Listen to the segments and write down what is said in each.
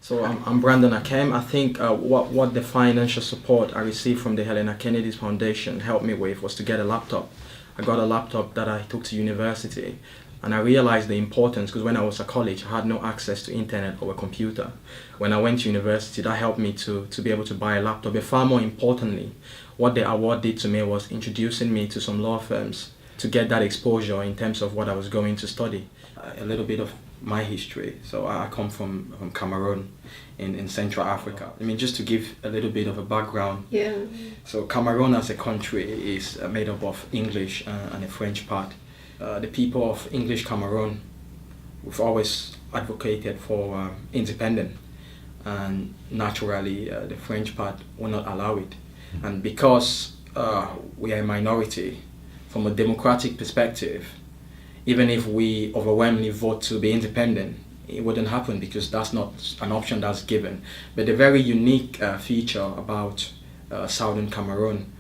So I'm Brandon Akem. I think what the financial support I received from the Helena Kennedy Foundation helped me with was to get a laptop. I got a laptop that I took to university, and I realized the importance because when I was at college, I had no access to internet or a computer. When I went to university, that helped me to be able to buy a laptop. But far more importantly, what the award did to me was introducing me to some law firms to get that exposure in terms of what I was going to study. A little bit of my history. So I come from Cameroon in Central Africa. I mean, just to give a little bit of a background. Yeah. So Cameroon as a country is made up of English and a French part. The people of English Cameroon, we've always advocated for independence, and naturally the French part will not allow it. And because we are a minority, from a democratic perspective, even if we overwhelmingly vote to be independent, it wouldn't happen because that's not an option that's given. But the very unique feature about Southern Cameroon,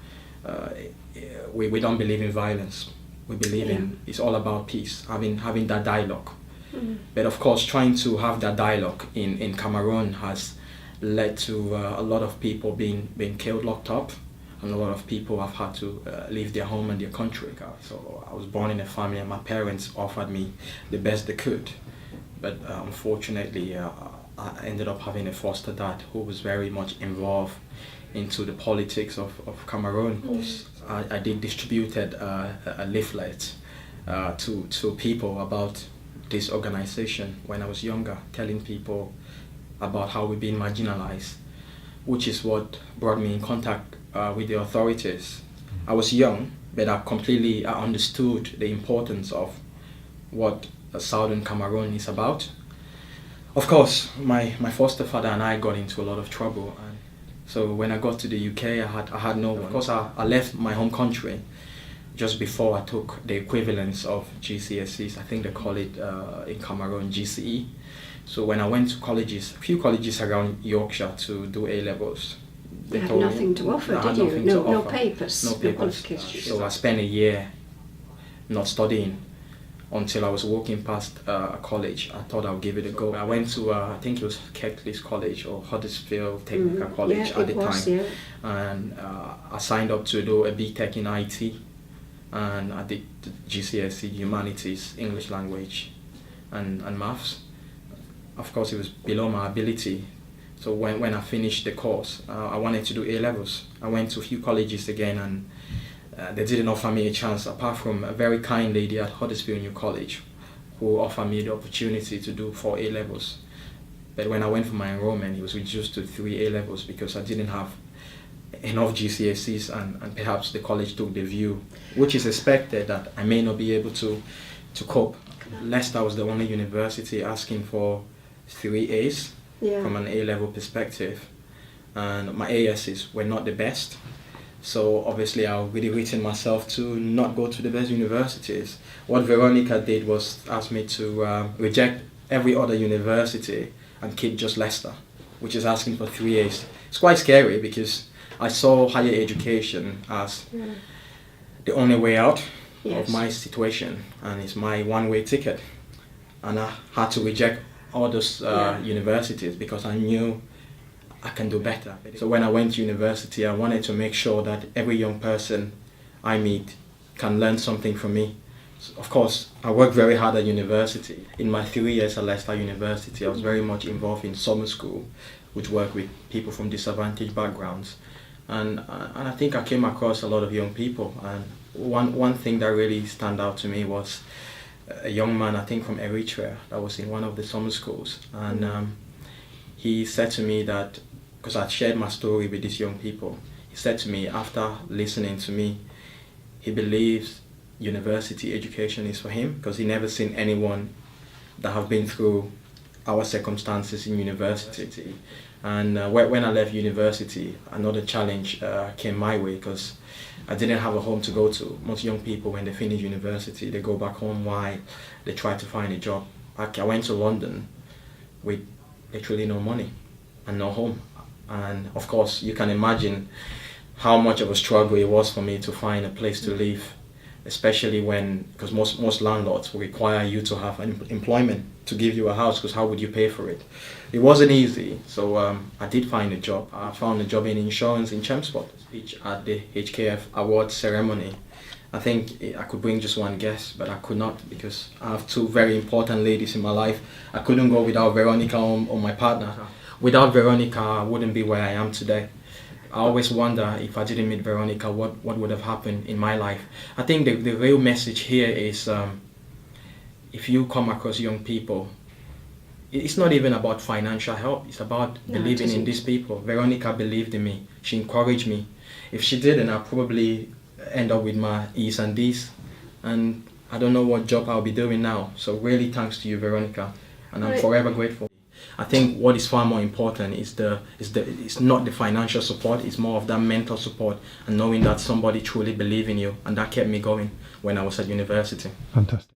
we don't believe in violence. We believe in it's all about peace, having that dialogue. Mm-hmm. But of course, trying to have that dialogue in Cameroon has led to a lot of people being killed, locked up, and a lot of people have had to leave their home and their country. So I was born in a family and my parents offered me the best they could. But unfortunately, I ended up having a foster dad who was very much involved into the politics of Cameroon. Mm-hmm. I did distributed a leaflet to people about this organization when I was younger, telling people about how we've been marginalized, which is what brought me in contact with the authorities. I was young, but I understood the importance of what Southern Cameroon is about. Of course, my foster father and I got into a lot of trouble, and so when I got to the UK, I had no one. Of course, I left my home country just before I took the equivalence of GCSEs. I think they call it in Cameroon GCE. So when I went to colleges, a few colleges around Yorkshire to do A-levels, they had nothing to offer, did you? No papers. No papers. So I spent a year not studying until I was walking past a college. I thought I'll give it a go. I went to, I think it was Ketley's College or Huddersfield Technical College at the time. Yeah. And I signed up to do a BTEC in IT. And I did GCSE, Humanities, English Language and Maths. Of course, it was below my ability. So when I finished the course, I wanted to do A-levels. I went to a few colleges again and they didn't offer me a chance apart from a very kind lady at Huddersfield New College who offered me the opportunity to do 4 A-levels. But when I went for my enrollment, it was reduced to 3 A-levels because I didn't have enough GCSEs and perhaps the college took the view, which is expected, that I may not be able to cope. Leicester was the only university asking for 3 A's. Yeah. From an A-level perspective, and my ASs were not the best, so obviously I really written myself to not go to the best universities. What Veronica did was ask me to reject every other university and keep just Leicester, which is asking for 3 A's. It's quite scary because I saw higher education as the only way out of my situation, and it's my one-way ticket, and I had to reject all those universities because I knew I can do better. So when I went to university, I wanted to make sure that every young person I meet can learn something from me. So of course, I worked very hard at university. In my 3 years at Leicester University, I was very much involved in summer school, which worked with people from disadvantaged backgrounds. And I think I came across a lot of young people. And one thing that really stand out to me was a young man, I think from Eritrea, that was in one of the summer schools, and he said to me that, because I shared my story with these young people, he said to me after listening to me, he believes university education is for him because he never seen anyone that have been through our circumstances in university. And when I left university, another challenge came my way because I didn't have a home to go to. Most young people, when they finish university, they go back home while they try to find a job. I went to London with literally no money and no home. And of course, you can imagine how much of a struggle it was for me to find a place to live especially because most landlords will require you to have an employment to give you a house, because how would you pay for it? It wasn't easy, so I did find a job. I found a job in insurance in Chelmsford, speech at the HKF award ceremony. I think I could bring just one guest, but I could not, because I have two very important ladies in my life. I couldn't go without Veronica or my partner. Without Veronica, I wouldn't be where I am today. I always wonder, if I didn't meet Veronica, what would have happened in my life. I think the real message here is, if you come across young people, it's not even about financial help, it's about believing in these people. Veronica believed in me, she encouraged me. If she didn't, I'd probably end up with my E's and D's, and I don't know what job I'll be doing now. So really thanks to you, Veronica, and I'm forever grateful. I think what is far more important is it's not the financial support, it's more of that mental support and knowing that somebody truly believes in you, and that kept me going when I was at university. Fantastic.